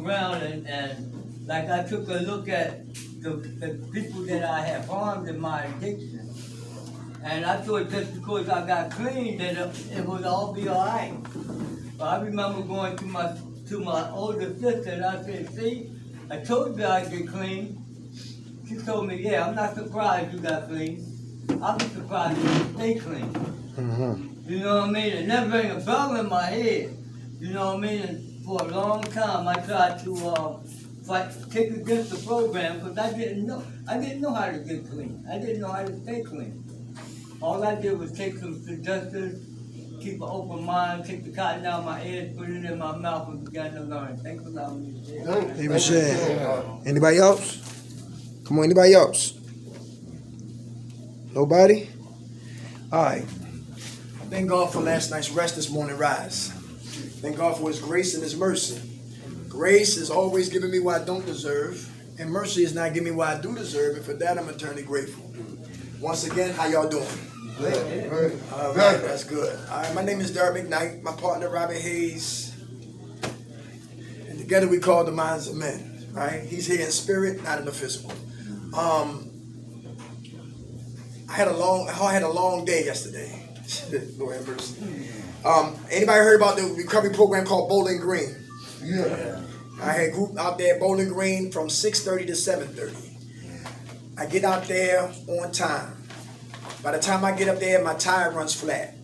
around and like I took a look at the people that I have harmed in my addiction. And I thought just because I got clean that it would all be all right. But I remember going to my older sister and I said, see, I told you I'd get clean. She told me, yeah, I'm not surprised you got clean. I'll be surprised if you stay clean. Mm-hmm. You know what I mean? It never rang a bell in my head. You know what I mean? And for a long time I tried to kick against the program because I didn't know how to get clean. I didn't know how to stay clean. All I did was take some suggestions, keep an open mind, take the cotton out of my ears, put it in my mouth, and began to learn. Thanks for allowing me to share. Anybody else? Come on, anybody else? Nobody? All right. Thank God for last night's rest, this morning rise. Thank God for His grace and His mercy. Grace is always giving me what I don't deserve, and mercy is not giving me what I do deserve, and for that I'm eternally grateful. Once again, how y'all doing? Good. All right, that's good. All right, my name is Derek McKnight, my partner Robert Hayes, and together we call the Minds of Men. Right? He's here in spirit, not in the physical. I had a long day yesterday. Lord have mercy. Anybody heard about the recovery program called Bowling Green? Yeah. I had a group out there at Bowling Green from 6:30 to 7:30. I get out there on time. By the time I get up there, my tire runs flat.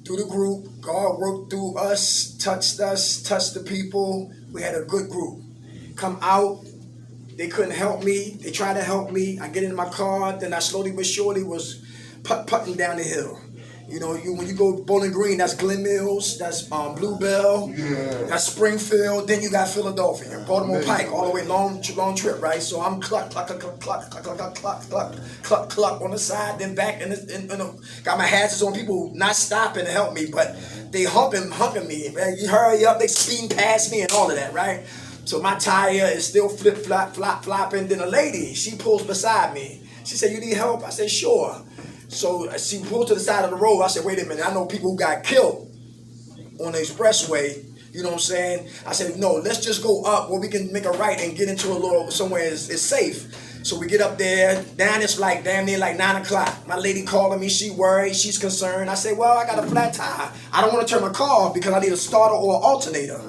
Through the group, God worked through us, touched the people. We had a good group. Come out, they couldn't help me. They tried to help me. I get in my car, then I slowly but surely was putting down the hill. You know, when you go Bowling Green, that's Glen Mills, that's Bluebell, that's Springfield, then you got Philadelphia, Baltimore Pike, all the way long trip, right? So I'm cluck on the side, then back, and got my hazards on, people not stopping to help me, but they humping me. Man, you hurry up, they speeding past me and all of that, right? So my tire is still flopping. Then a lady, she pulls beside me. She said, "You need help?" I said, "Sure." So she pulled to the side of the road. I said, "Wait a minute, I know people who got killed on the expressway." You know what I'm saying? I said, "No, let's just go up where we can make a right and get into a little somewhere is safe." So we get up there. Down it's like damn near like 9 o'clock. My lady calling me. She worried. She's concerned. I said, "Well, I got a flat tire. I don't want to turn my car off because I need a starter or an alternator."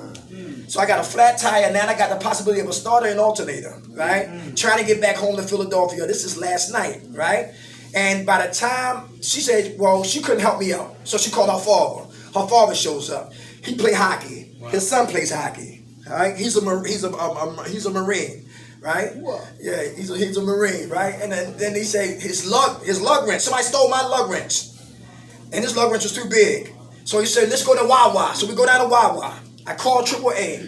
So I got a flat tire, and now I got the possibility of a starter and alternator, right? Trying to get back home to Philadelphia. This is last night, right? And by the time she said, well, she couldn't help me out. So she called her father. Her father shows up. He play hockey. Wow. His son plays hockey. All right? He's a Marine, right? What? Yeah, he's a Marine, right? And then he say his lug wrench. Somebody stole my lug wrench. And his lug wrench was too big. So he said, "Let's go to Wawa." So we go down to Wawa. I called AAA.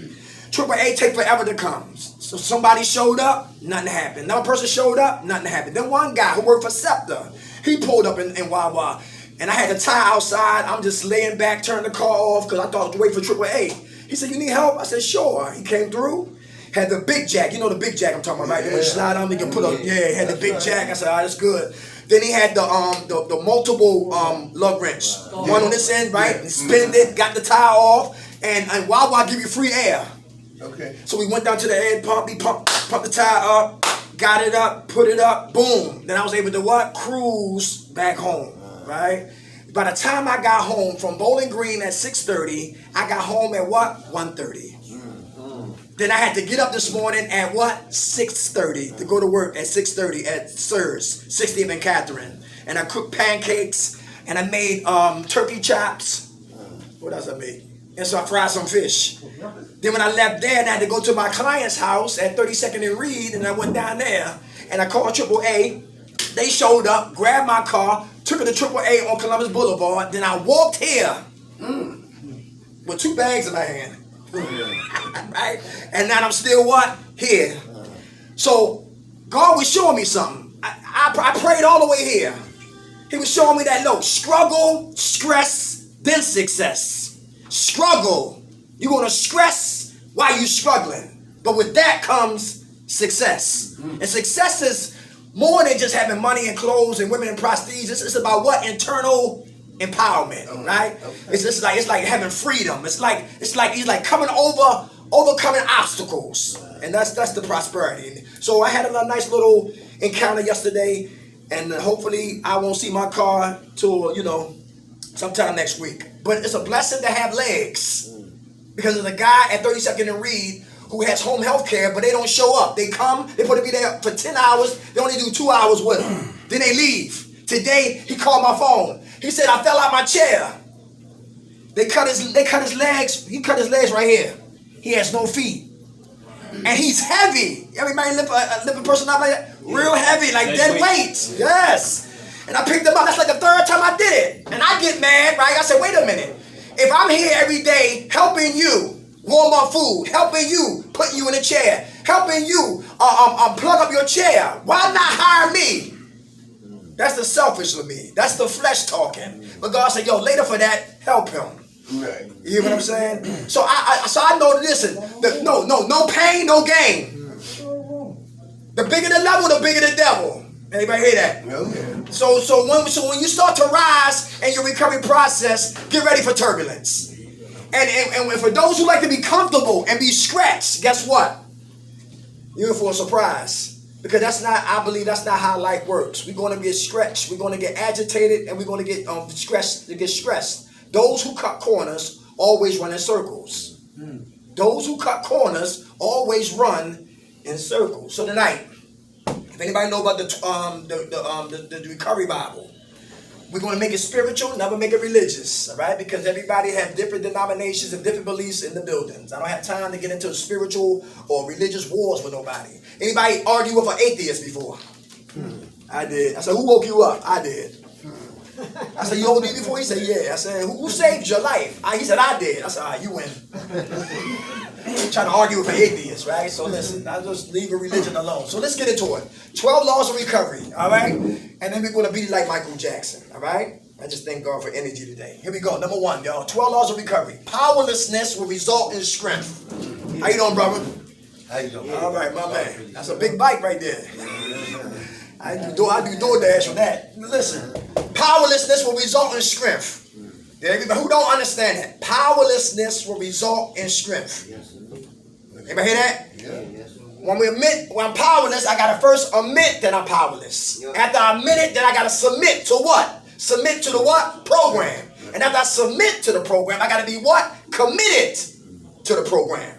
AAA take forever to come. So somebody showed up, nothing happened. Another person showed up, nothing happened. Then one guy who worked for Scepter, he pulled up in Wawa. And I had the tire outside. I'm just laying back, turning the car off because I thought I was waiting for AAA. He said, "You need help?" I said, "Sure." He came through, had the big jack. You know the big jack I'm talking about, right? When you slide on, you can put had the big jack. I said, "All right, that's good." Then he had the multiple lug wrench. One on this end, right? And spinned it, got the tire off. And Wawa give you free air. Okay. So we went down to the air pump. He pumped the tire up, got it up, put it up, boom. Then I was able to cruise back home, right? By the time I got home from Bowling Green at 6:30, I got home at 1:30. Then I had to get up this morning at 6:30 to go to work at 6:30 at Sir's, 60th and Catherine. And I cooked pancakes and I made turkey chops. What else I made? And so I fried some fish. Then when I left there, and I had to go to my client's house at 32nd and Reed, and I went down there, and I called AAA. They showed up, grabbed my car, took it to AAA on Columbus Boulevard. Then I walked here with 2 bags in my hand. Right? And now I'm still here. So God was showing me something. I prayed all the way here. He was showing me that struggle, stress, then success. Struggle. You're going to stress while you're struggling. But with that comes success. And success is more than just having money and clothes and women and prestige. It's about what? Internal empowerment, right? Okay. It's like having freedom. It's like coming over overcoming obstacles. And that's the prosperity. So I had a nice little encounter yesterday, and hopefully I won't see my car till, sometime next week. But it's a blessing to have legs, because there's a guy at 32nd and Reed who has home health care, but they don't show up. They come, they put to be there for 10 hours, they only do 2 hours with them. Then they leave. Today, he called my phone. He said, I fell out my chair. They cut his legs. He cut his legs right here. He has no feet. And he's heavy. Everybody lift a person up like that? Real heavy, like dead weight. Yes. And I picked him up. That's like the third time I did it. And I get mad, right? I said, wait a minute. If I'm here every day helping you warm up food, helping you, putting you in a chair, helping you plug up your chair, why not hire me? That's the selfish of me. That's the flesh talking. But God said, yo, later for that, help him. Right. You hear what I'm saying? So I know, listen, no pain, no gain. The bigger the level, the bigger the devil. Anybody hear that? Okay. So when you start to rise in your recovery process, get ready for turbulence. And for those who like to be comfortable and be scratched, guess what? You're in for a surprise. Because I believe that's not how life works. We're going to get stretched, we're going to get agitated, and we're going to get stressed. Those who cut corners always run in circles. Those who cut corners always run in circles. So tonight, if anybody know about the Recovery Bible, we're going to make it spiritual, never make it religious, all right? Because everybody has different denominations and different beliefs in the buildings. I don't have time to get into spiritual or religious wars with nobody. Anybody argue with an atheist before? I did. I said, who woke you up? I did. I said, you owned me before? He said, yeah. I said, who saved your life? He said, I did. I said, all right, you win. Trying to argue with an atheist, right? So listen, I just leave a religion alone. So let's get into it. 12 laws of recovery, all right? And then we're going to beat it like Michael Jackson, all right? I just thank God for energy today. Here we go. Number 1, y'all. 12 laws of recovery. Powerlessness will result in strength. How you doing, brother? How you doing? All right, my man. That's a big bike right there. I do DoorDash with that. Listen, powerlessness will result in strength. Everybody who don't understand that, powerlessness will result in strength. Anybody hear that? Yeah. When I'm powerless, I gotta first admit that I'm powerless. After I admit it, then I gotta submit to what? Submit to the what? Program. And after I submit to the program, I gotta be what? Committed to the program.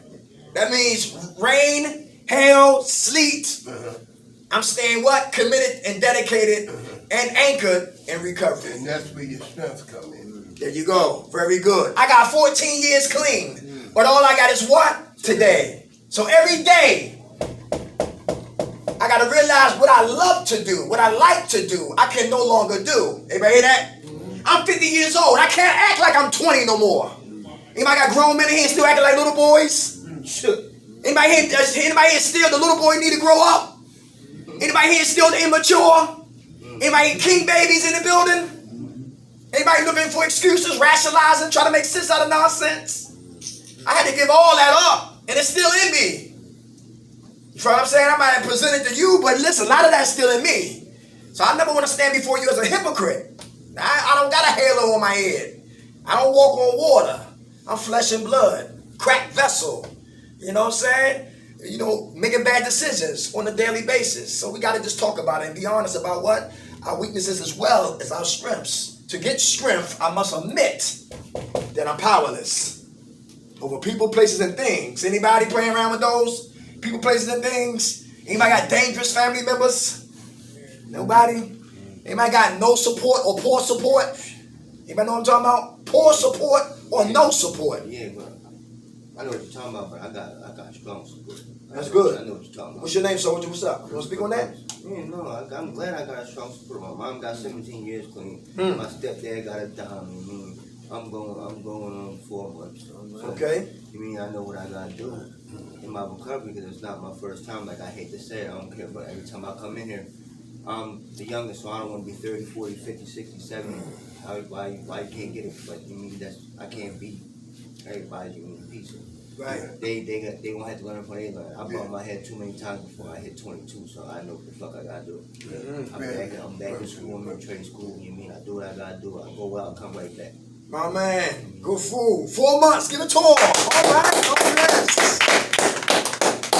That means rain, hail, sleet. I'm staying what? Committed and dedicated and anchored in recovery. And that's where your strength come in. There you go. Very good. I got 14 years clean. But all I got is what? Today. So every day, I got to realize what I love to do, what I like to do, I can no longer do. Anybody hear that? I'm 50 years old. I can't act like I'm 20 no more. Anybody got grown men in here still acting like little boys? Anybody here still the little boy need to grow up? Anybody here still the immature? Anybody here king babies in the building? Anybody looking for excuses, rationalizing, trying to make sense out of nonsense? I had to give all that up, and it's still in me. You know what I'm saying? I might have presented to you, but listen, a lot of that's still in me. So I never want to stand before you as a hypocrite. I don't got a halo on my head. I don't walk on water. I'm flesh and blood, cracked vessel. You know what I'm saying? Making bad decisions on a daily basis. So we got to just talk about it and be honest about what? Our weaknesses as well as our strengths. To get strength, I must admit that I'm powerless over people, places, and things. Anybody playing around with those? People, places, and things? Anybody got dangerous family members? Nobody? Anybody got no support or poor support? Anybody know what I'm talking about? Poor support or no support? Yeah, but I know what you're talking about, but I got strong support. That's good. I know what you're talking about. What's your name, soldier? What's up? You want to speak on that? Yeah, no, I'm glad I got strong support. My mom got 17 years clean. My stepdad got a dime. I'm going on 4 months. Okay. You mean I know what I gotta do in my recovery, because it's not my first time. Like, I hate to say it, I don't care, but every time I come in here, I'm the youngest, so I don't want to be 30, 40, 50, 60, 70. Why you can't get it? But you mean I can't beat everybody in pizza. Right. They gonna have to learn from they learn. I bumped my head too many times before I hit 22, so I know what the fuck I gotta do. I'm back in school, I'm in trade school. You mean I do what I gotta do? I go out, come right back. My man, good fool. 4 months, give it to him. All right, all right.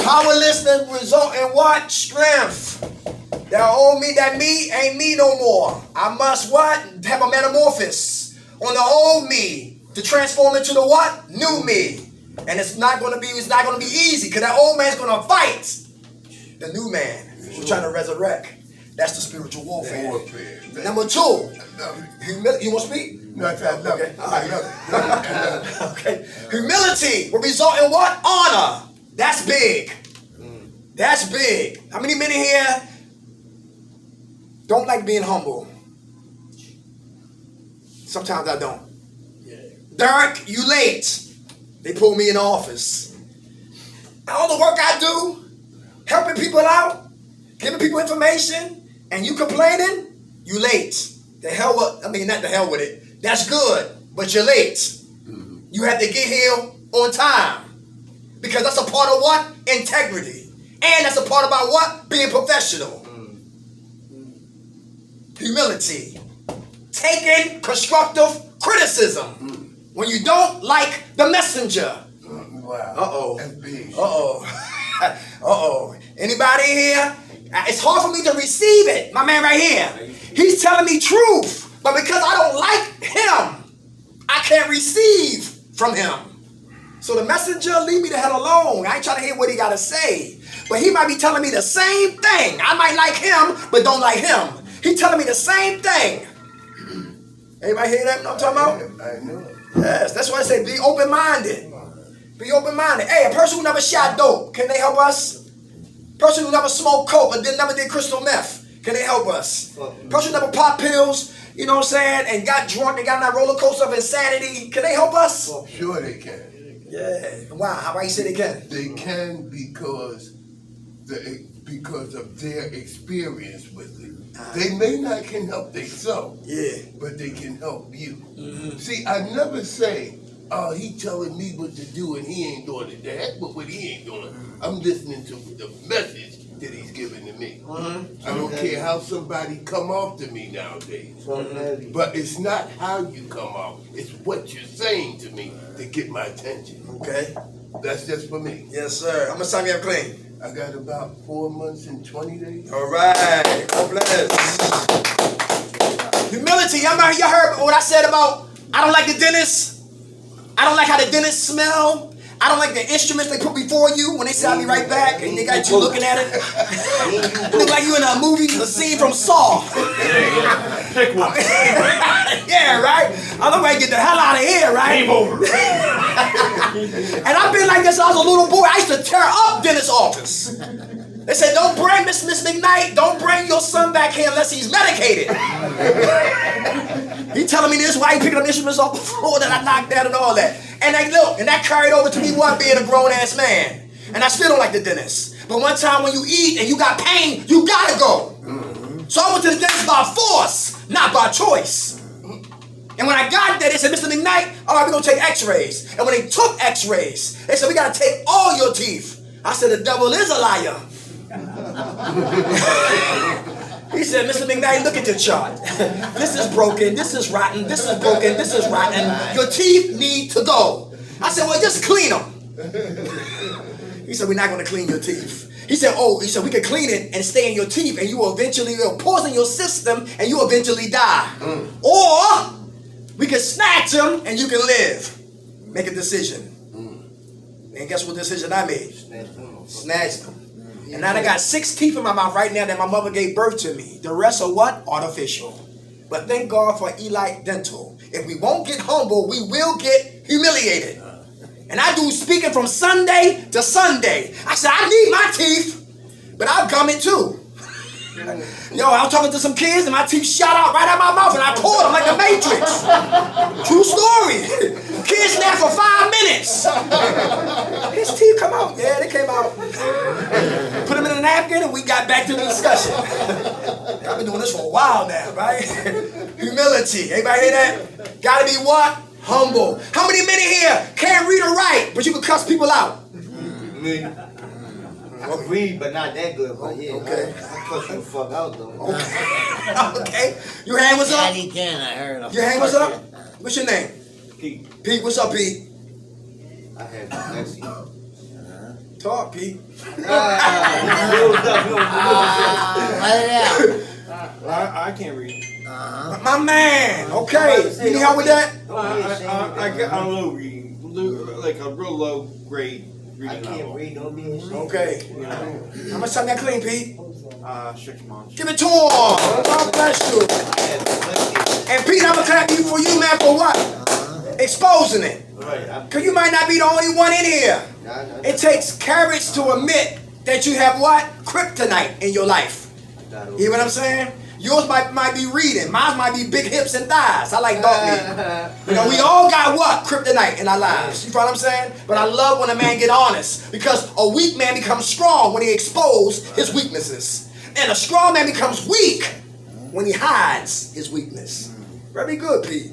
Powerlessness result in what? Strength. That old me, that me ain't me no more. I must what? Have a metamorphosis on the old me to transform into the what? New me. And it's not gonna be easy, because that old man's gonna fight the new man who's trying to resurrect. That's the spiritual warfare. Number 2, humility. You want to speak? No, I love Okay. it. I love it. Okay. Humility will result in what? Honor. That's big. That's big. How many men in here don't like being humble? Sometimes I don't. Derek, you late. They pull me in the office. All the work I do, helping people out, giving people information, and you complaining, you late. The hell with, not the hell with it. That's good, but you're late. You have to get here on time. Because that's a part of what? Integrity. And that's a part about what? Being professional. Humility. Taking constructive criticism. When you don't like the messenger. Wow. Uh-oh. That's big. Uh-oh. Uh-oh. Anybody here? It's hard for me to receive it. My man right here. He's telling me truth. But because I don't like him, I can't receive from him. So the messenger, leave me the hell alone. I ain't trying to hear what he got to say. But he might be telling me the same thing. I might like him, but don't like him. He telling me the same thing. Anybody hear that? What I'm talking about? I know it. Yes, that's why I say be open-minded. Be open-minded. Hey, a person who never shot dope, can they help us? Person who never smoked coke or never did crystal meth, can they help us? Person who never popped pills, you know what I'm saying, and got drunk and got on that roller coaster of insanity, can they help us? Sure they can. Yeah. Why? Why you say they can? They can because of their experience with it. They may not can help themselves, but they can help you. See, I never say, oh, he telling me what to do and he ain't doing it. The heck with what he ain't doing. I'm listening to the message that he's giving to me. I don't care how somebody come off to me nowadays. But it's not how you come off. It's what you're saying to me to get my attention. Okay. That's just for me. Yes, sir. How much time you have clean? I got about 4 months and 20 days. All right. God bless. Humility. Y'all heard what I said about I don't like the dentist. I don't like how the dentist smell. I don't like the instruments they put before you when they say I'll be right back and they got you looking at it. Look like you in a movie, a scene from Saw. Pick one. Yeah, right? I look like get the hell out of here, right? Game over. And I've been like this since I was a little boy. I used to tear up dentist's office. They said, don't bring Miss McKnight, don't bring your son back here unless he's medicated. He telling me this, why he picking up instruments off the floor that I knocked down and all that. And that carried over to me what, being a grown-ass man. And I still don't like the dentist. But one time when you eat and you got pain, you gotta go. So I went to the dentist by force, not by choice. And when I got there, they said, Mr. McKnight, all right, we're gonna take x-rays. And when they took x-rays, they said, we gotta take all your teeth. I said, the devil is a liar. He said, Mr. McKnight, look at your chart. This is broken, this is rotten, this is broken, this is rotten. Your teeth need to go. I said, well, just clean them. He said, we're not going to clean your teeth. He said, we can clean it and stay in your teeth and you will eventually, it'll poison your system and you will eventually die. Or we can snatch them and you can live. Make a decision. And guess what decision I made? Snatch them. And now I got 6 teeth in my mouth right now that my mother gave birth to me. The rest are what? Artificial. But thank God for Eli Dental. If we won't get humble, we will get humiliated. And I do speaking from Sunday to Sunday. I said, I need my teeth, but I'll gum it too. Yo, I was talking to some kids and my teeth shot out right out my mouth and I pulled them like the Matrix. True story. Kids snapped for 5 minutes. His teeth come out. Yeah, they came out. Put them in a napkin and we got back to the discussion. I've been doing this for a while now, right? Humility. Everybody hear that? Gotta be what? Humble. How many men in here can't read or write, but you can cuss people out? Me. I can read, but not that good. But yeah, Okay. I cuss you the fuck out though. Okay. Your hand was up? Daddy can, I heard him. Your hand was up? What's your name? Pete, Pete, what's up, Pete? I had dyslexia. Talk, Pete. I can't read. My man. Okay. You need help with that? I got a low reading, like a real low grade reading I can't level. read, don't be ashamed. Okay. You know, How much time that clean, Pete? 6 months. Give it to him. God bless you. And Pete, I'm gonna clap you for you, man, for what? Exposing it. Right. Cause you might not be the only one in here. It takes courage to admit that you have what? Kryptonite in your life. You hear what I'm saying? Yours might be reading. Mine might be big hips and thighs. I like dog meat. You know, we all got what? Kryptonite in our lives. You know what I'm saying? But I love when a man get honest, because a weak man becomes strong when he exposes his weaknesses. And a strong man becomes weak when he hides his weakness. Very good, Pete.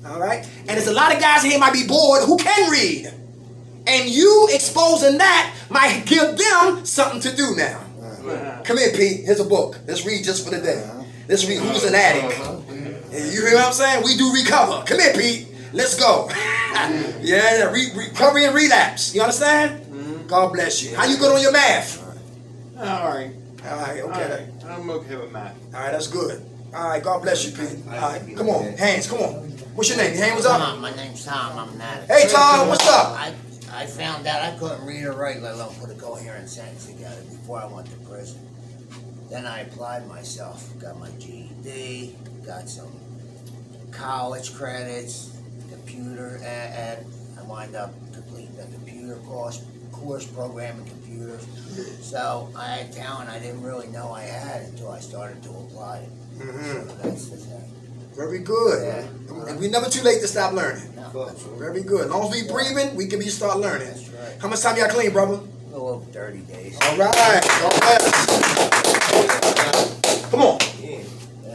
All right? And there's a lot of guys here might be bored who can read. And you exposing that might give them something to do now. Come here, Pete. Here's a book. Let's read just for the day. Let's read Who's an Addict. And you hear what I'm saying? We do recover. Come here, Pete. Let's go. Yeah, recovery and relapse. You understand? God bless you. How you good on your math? All right. All right, okay. I'm okay with math. All right, that's good. All right, God bless you, Pete. All right, come on. Hands, come on. What's your name? Your hand was up? Tom, my name's Tom. I'm an addict. Hey, Tom, what's up? I found out I couldn't read or write, let alone put a coherent sentence together before I went to prison. Then I applied myself, got my GED, got some college credits, computer, and I wound up completing the computer course programming computers. So I had talent I didn't really know I had until I started to apply it. So that's the thing. Very good. Yeah. And we're never too late to stop learning. No, that's right. Very good. As long as we breathing, we can start learning. That's right. How much time y'all clean, brother? A little over 30 days. All right. God bless. Come on. Yeah.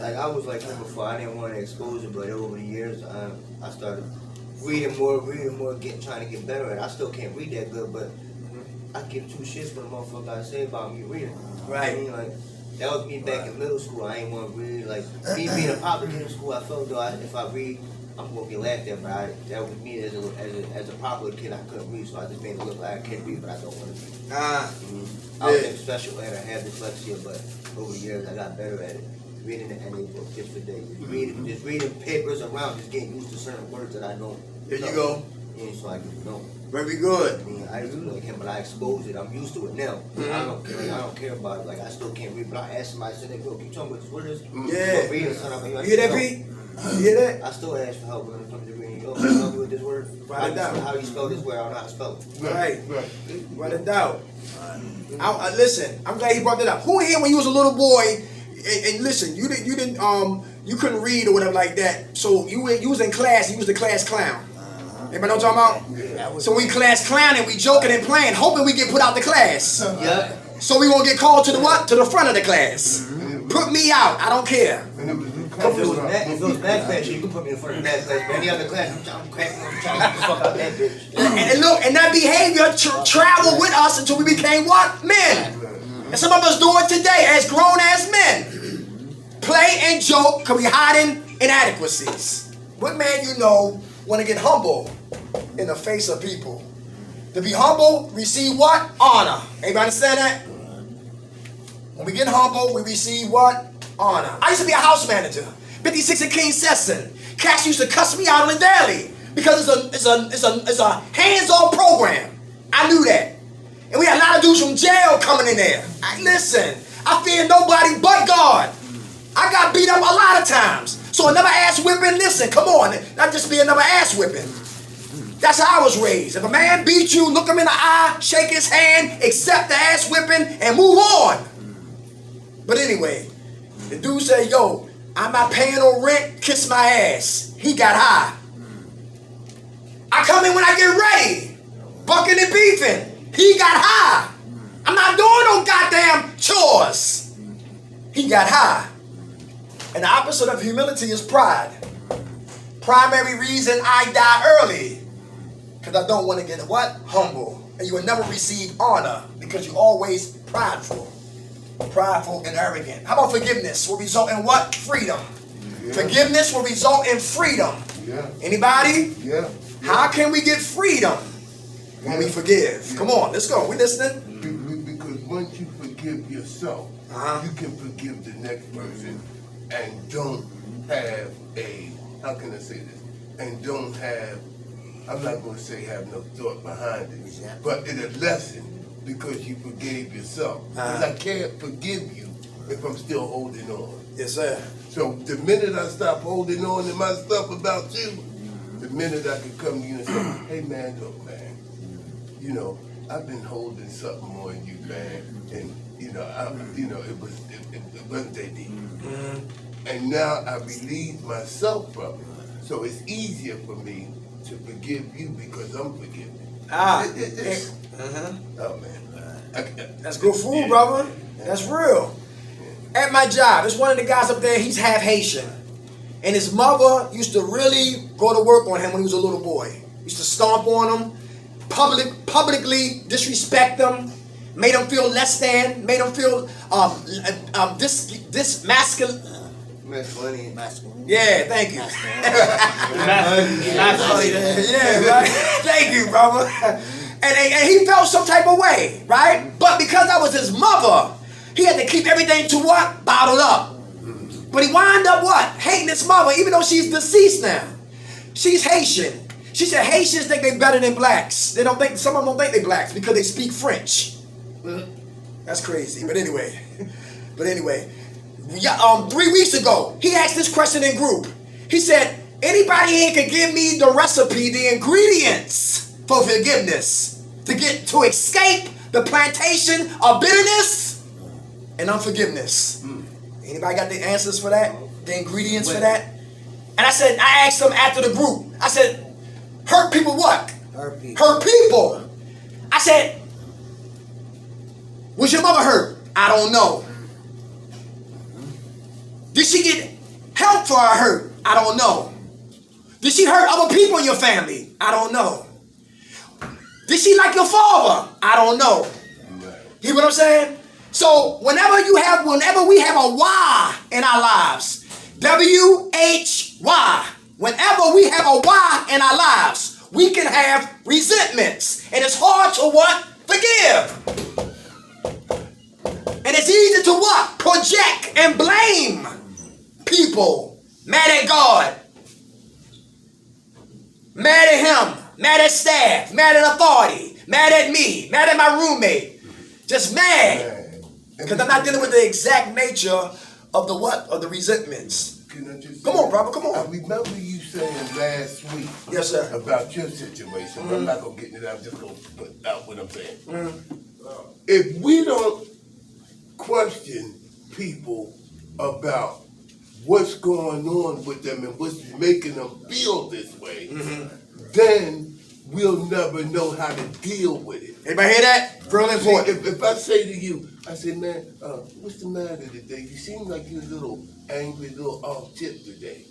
Like I was like him before. I didn't want to expose it, but over the years, I started reading more, trying to get better at it. I still can't read that good, but I give two shits what a motherfucker gotta say about me reading. Right. I mean, like, that was me back in middle school. I ain't want to read. Like, me being a popular kid in school, I felt though if I read, I'm going to get laughed at. But that was me as a popular kid, I couldn't read, so I just made it look like I can't read, but I don't want to read. I was in special ed, I had dyslexia, but over the years, I got better at it. Reading the NA book just for days. Just reading papers around, just getting used to certain words that I don't. There you go. Yeah, so I can know. Very good. I mean, I do like him, but I expose it. I'm used to it now. I don't care about it. Like, I still can't read, but I ask somebody, I said, hey, bro, can you tell me what this word is? Yeah. Read it, son. You hear that, Pete? You hear that? I still ask for help when it comes to reading. Yo, can you help me with this word? Write it down. How you spell this word? I don't know how to spell it. Right. Write it down. Listen, I'm glad he brought that up. Who in here when you was a little boy? And listen, you you couldn't read or whatever like that. So you was in class. You was the class clown. Anybody know what I'm talking about? So we class clowning, we joking and playing, hoping we get put out the class. Yeah. So we gonna get called to the what? To the front of the class. Put me out. I don't care. If it was math class, you can put me in front of math class. But any other class, I'm cracking on trying to get the fuck out that bitch. And look, and that behavior traveled with us until we became what? Men. And some of us do it today as grown as men. Play and joke because we hiding inadequacies. What man you know want to get humble in the face of people? To be humble, receive what? Honor. Everybody understand that? When we get humble, we receive what? Honor. I used to be a house manager, 56 in King Sesson. Cats used to cuss me out on the daily because it's a hands-on program. I knew that. And we had a lot of dudes from jail coming in there. Listen, I fear nobody but God. I got beat up a lot of times. So another ass whipping, listen, come on. Not just be another ass whipping. That's how I was raised. If a man beat you, look him in the eye, shake his hand, accept the ass whipping, and move on. But anyway, the dude said, yo, I'm not paying no rent, kiss my ass. He got high. I come in when I get ready, bucking and beefing. He got high. I'm not doing no goddamn chores. He got high. And the opposite of humility is pride. Primary reason I die early, because I don't want to get what? Humble. And you will never receive honor because you're always prideful. Prideful and arrogant. How about forgiveness will result in what? Freedom. Yeah. Forgiveness will result in freedom. Yeah. Anybody? Yeah. How can we get freedom? When we forgive. Come on, let's go. We listening? Because once you forgive yourself, you can forgive the next person and don't have how can I say this? And don't have, I'm not going to say have no thought behind it, but it's a lesson because you forgave yourself. Because I can't forgive you if I'm still holding on. Yes, sir. So the minute I stop holding on to my stuff about you, the minute I can come to you and say, hey man, look man, you know, I've been holding something on you, man, and it wasn't that deep. And now I relieve myself from it. So it's easier for me to forgive you because I'm forgiven. Oh man. That's good food, brother. That's real. At my job, there's one of the guys up there, he's half Haitian. And his mother used to really go to work on him when he was a little boy. Used to stomp on him, publicly disrespect him, made him feel less than, made him feel this masculine. Masculine. Yeah, thank you. Yeah, right. Thank you, brother. And he felt some type of way, right? But because I was his mother, he had to keep everything to what? Bottled up. But he wound up what? Hating his mother, even though she's deceased now. She's Haitian. She said Haitians think they're better than blacks. They don't think, some of them don't think they're blacks because they speak French. That's crazy. But anyway. 3 weeks ago, he asked this question in group. He said, anybody here can give me the recipe, the ingredients for forgiveness to escape the plantation of bitterness and unforgiveness? Anybody got the answers for that? The ingredients for that? And I asked them after the group, I said, hurt people what? Hurt people. I said, was your mother hurt? I don't know. Did she get help for her hurt? I don't know. Did she hurt other people in your family? I don't know. Did she like your father? I don't know. You know what I'm saying? So whenever we have a why in our lives, W-H-Y, whenever we have a why in our lives, we can have resentments. And it's hard to what? Forgive. And it's easy to what? Project and blame people. Mad at God. Mad at him. Mad at staff. Mad at authority. Mad at me. Mad at my roommate. Just mad. Because I'm not dealing with the exact nature of the what? Of the resentments. Can I just come on, brother, come on. I remember you saying last week yes, sir, about your situation. I'm not going to get into that. I'm just going to put out what I'm saying. If we don't question people about what's going on with them and what's making them feel this way, then we'll never know how to deal with it. Anybody hear that? Real important. If I say to you, I say, man, what's the matter today? You seem like you're a little angry, a little off tip today.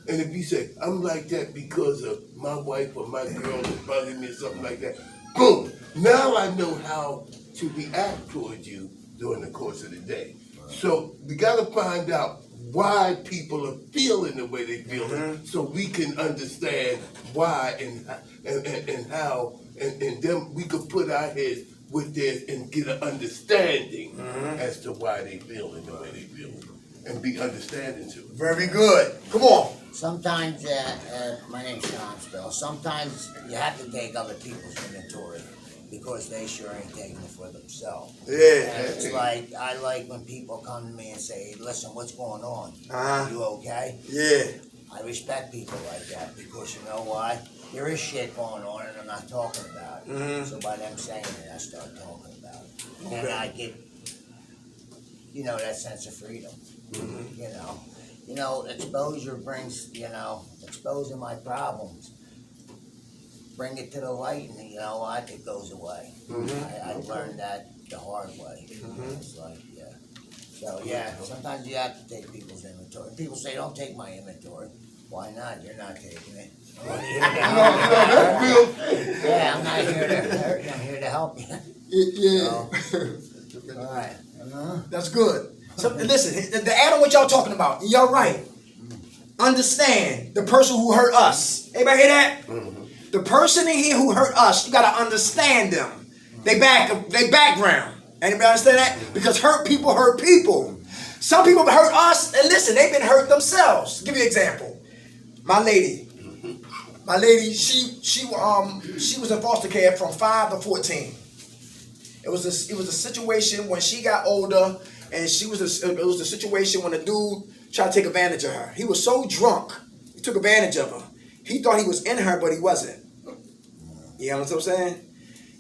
And if you say, I'm like that because of my wife or my girl is bugging me or something like that, boom, now I know how to react towards you during the course of the day. So we got to find out why people are feeling the way they feel, so we can understand why and how, and then we could put our heads with this and get an understanding as to why they feel the way they feel, and be understanding to it. Very good. Come on. Sometimes, my name's Sean Spell. Sometimes you have to take other people's inventory because they sure ain't taking it for themselves. Yeah. And it's like, I like when people come to me and say, hey, listen, what's going on? You okay? Yeah. I respect people like that because you know why? There is shit going on and I'm not talking about it. So by them saying it, I start talking about it. And I get, that sense of freedom. Exposure brings, exposing my problems. Bring it to the light and you know what, it goes away. I learned that the hard way. It's like, So sometimes you have to take people's inventory. People say, don't take my inventory. Why not? You're not taking it. I'm not here to hurt you. I'm here to help you. All right. That's good. So listen, to add on what y'all talking about, y'all right. Understand the person who hurt us. Anybody hear that? The person in here who hurt us, you gotta understand them. They background. Anybody understand that? Because hurt people hurt people. Some people hurt us, and listen, they've been hurt themselves. Give you an example. My lady, she was in foster care from 5 to 14. It was a situation when she got older, and it was a situation when a dude tried to take advantage of her. He was so drunk, he took advantage of her. He thought he was in her, but he wasn't. You know what I'm saying?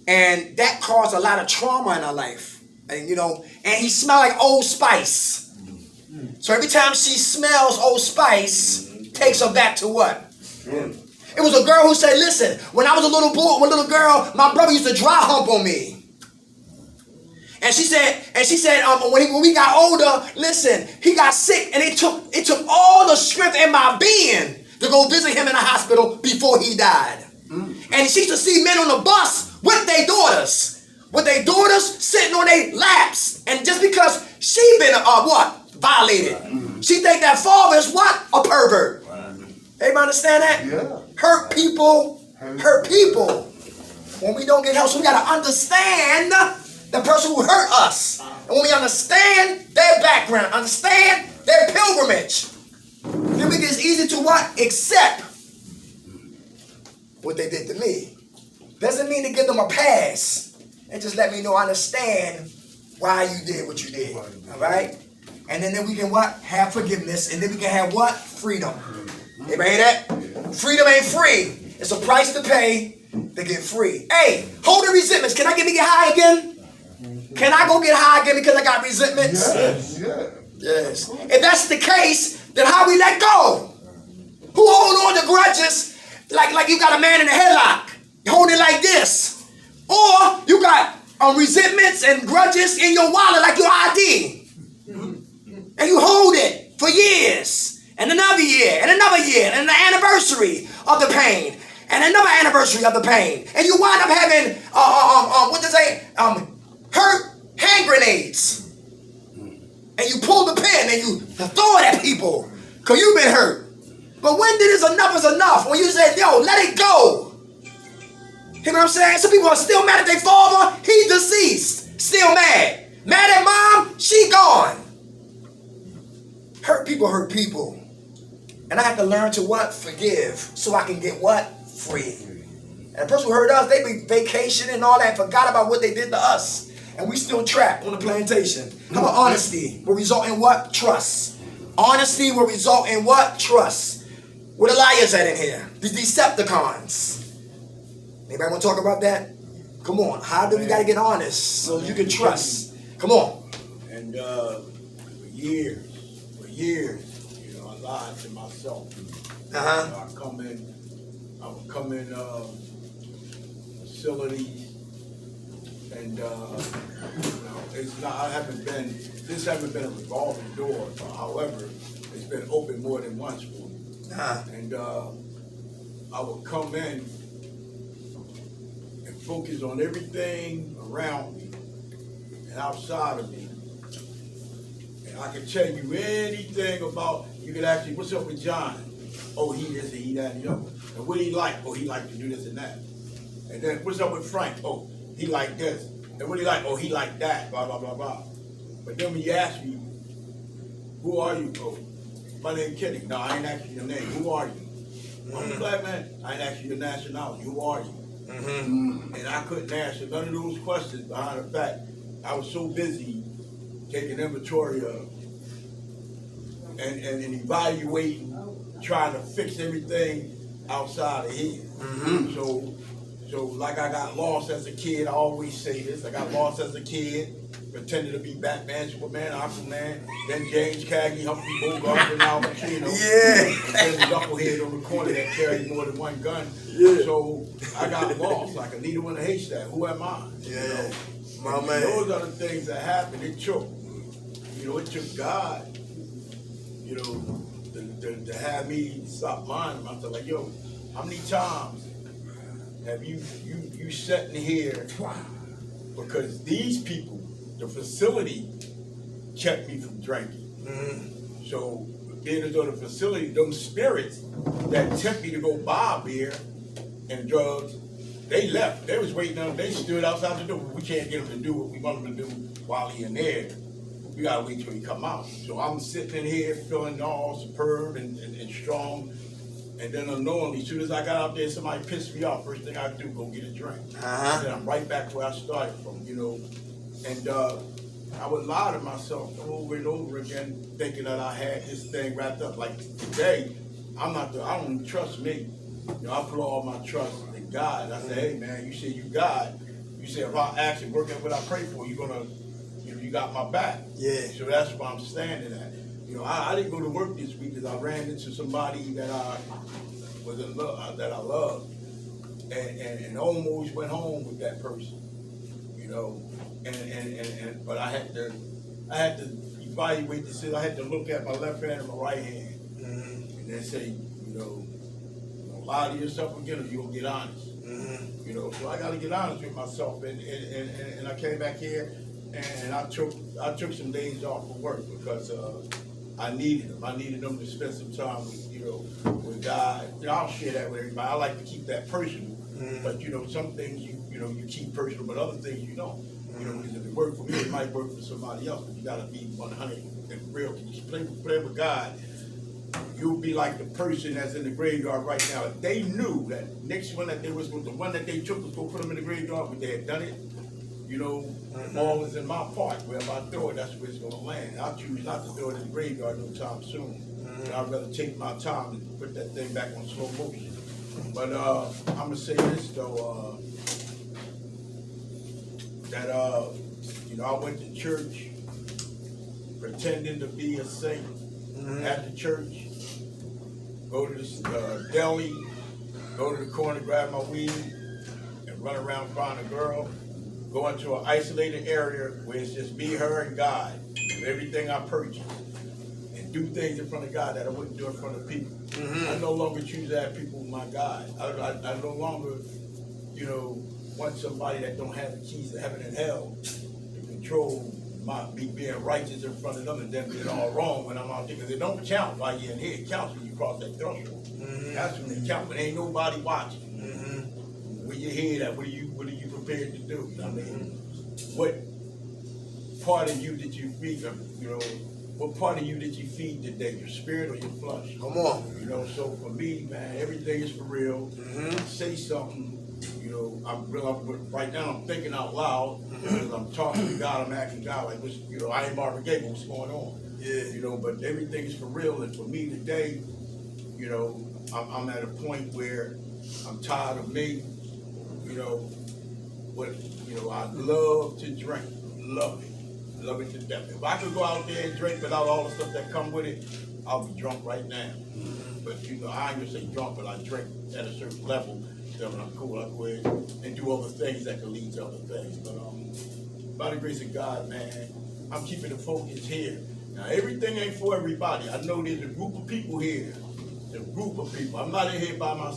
And that caused a lot of trauma in her life. And and he smelled like Old Spice. So every time she smells Old Spice, takes her back to what? It was a girl who said, listen, when I was a little girl, my brother used to dry hump on me. And she said, when we got older, listen, he got sick, and it took all the strength in my being to go visit him in the hospital before he died. And she used to see men on the bus with their daughters sitting on their laps. And just because she been violated, she think that father is what? A pervert. Everybody understand that? Yeah. Hurt people hurt people. When we don't get help, so we gotta understand the person who hurt us. And when we understand their background, understand their pilgrimage, then it's easy to what? Accept what they did to me. Doesn't mean to give them a pass. And just let me know, I understand why you did what you did. All right? And then we can what? Have forgiveness. And then we can have what? Freedom. Everybody hear that? Freedom ain't free. It's a price to pay to get free. Hey, hold the resentments. Can I get high again? Can I go get high again because I got resentments? Yes. If that's the case, then how we let go? Who hold on to grudges like you got a man in a headlock? You hold it like this. Or you got resentments and grudges in your wallet like your ID. And you hold it for years. And another year. And another year. And an anniversary of the pain. And another anniversary of the pain. And you wind up having, hurt hand grenades. And you pull the pin and you throw it at people. Because you've been hurt. But when did enough is enough? When you say, yo, let it go. You know what I'm saying? Some people are still mad at their father. He's deceased. Still mad. Mad at mom. She gone. Hurt people hurt people. And I have to learn to what? Forgive. So I can get what? Free. And the person who hurt us, they be vacationing and all that, forgot about what they did to us. And we still trapped on the plantation. How about honesty will result in what? Trust. Honesty will result in what? Trust. Where the liars at in here? The Decepticons. Anybody want to talk about that? Come on. How do we got to get honest so you can trust? Come on. And for years, I lied to myself. I would come in facilities, and it's not. This haven't been a revolving door. However, it's been open more than once for me. And I would come in and focus on everything around me and outside of me. And I can tell you anything about, you could ask me, what's up with John? Oh, he this and he that and the other. And what he like? Oh, he like to do this and that. And then, what's up with Frank? Oh, he like this. And what he like? Oh, he like that, blah, blah, blah, blah. But then when you ask me, who are you? Oh, my name Kenny. No, I ain't asking your name. Who are you? I'm a black man. I ain't asking your nationality. Who are you? And I couldn't answer none of those questions behind the fact I was so busy taking inventory of and evaluating, trying to fix everything outside of here. So like I got lost as a kid, I always say this, I got lost as a kid, pretended to be Batman, Superman, Aquaman, then James Cagney, Humphrey Bogart, and Al Pacino. And then the knucklehead on the corner that carried more than one gun. So I got lost, like a needle in a haystack. Who am I? My man. Those are the things that happened. It took God, to have me stop lying to myself. Like, yo, how many times have you sitting here because these people, the facility, kept me from drinking. So being as though the facility, those spirits that tempt me to go buy a beer, and drugs. They left. They was waiting on. They stood outside the door. We can't get them to do what we want them to do while he in there. We gotta wait till he come out. So I'm sitting in here feeling all superb and strong. And then unknowingly, as soon as I got out there, somebody pissed me off. First thing I do, go get a drink. And then I'm right back where I started from, you know. And I would lie to myself over and over again, thinking that I had this thing wrapped up. Like today, I don't even trust me. You know, I put all my trust in God. I said, hey man, you said you God. You said if I ask and work at what I pray for, you're gonna, you know, you got my back. Yeah. So that's where I'm standing at. You know, I didn't go to work this week because I ran into somebody that I was in love, that I loved, and almost went home with that person. You know, but I had to evaluate this. I had to look at my left hand and my right hand, and then say, you know, lie to yourself again, or you'll get honest. You know, so I got to get honest with myself, and I came back here, and I took some days off from work because I needed them. I needed them to spend some time with, you know, with God. You know, I'll share that with everybody. I like to keep that personal, but you know, some things you know you keep personal, but other things you don't. You know, because if it worked for me, it might work for somebody else. But you got to be 100 and real. Can you play with God? You'll be like the person that's in the graveyard right now. If they knew that next one that they was going, the one that they took was going to put them in the graveyard, but they had done it, you know, the ball is in my part. Wherever I throw it, that's where it's going to land. I choose not to throw it in the graveyard no time soon. I'd rather take my time and put that thing back on slow motion. But I'm going to say this, though, that, you know, I went to church pretending to be a saint at the church, go to the deli, go to the corner, grab my weed, and run around find a girl, go into an isolated area where it's just me, her, and God, with everything I purchased, and do things in front of God that I wouldn't do in front of people. I no longer choose to have people with my God. I no longer, you know, want somebody that don't have the keys to heaven and hell to control me being righteous in front of them and them being all wrong when I'm out there. Because it don't count while you're in here. It counts when you cross that threshold. That's when it counts. When ain't nobody watching. Where your head at? What are you prepared to do? I mean, what part of you did you feed? You know, what part of you did you feed today? Your spirit or your flesh? Come on. You know, so for me, man, everything is for real. Say something. You know, right now I'm thinking out loud because I'm talking to God. I'm asking God, like, what's, you know, I ain't Marvin Gaye, but what's going on? Yeah. You know, but everything is for real. And for me today, you know, I'm at a point where I'm tired of me. You know, I love to drink, love it to death. If I could go out there and drink without all the stuff that come with it, I'll be drunk right now. But you know, I ain't gonna say drunk, but I drink at a certain level. So when I'm cool, I go ahead and do other things that can lead to other things. But by the grace of God, man, I'm keeping the focus here. Now everything ain't for everybody. I know there's a group of people here. A group of people. I'm not in here by myself.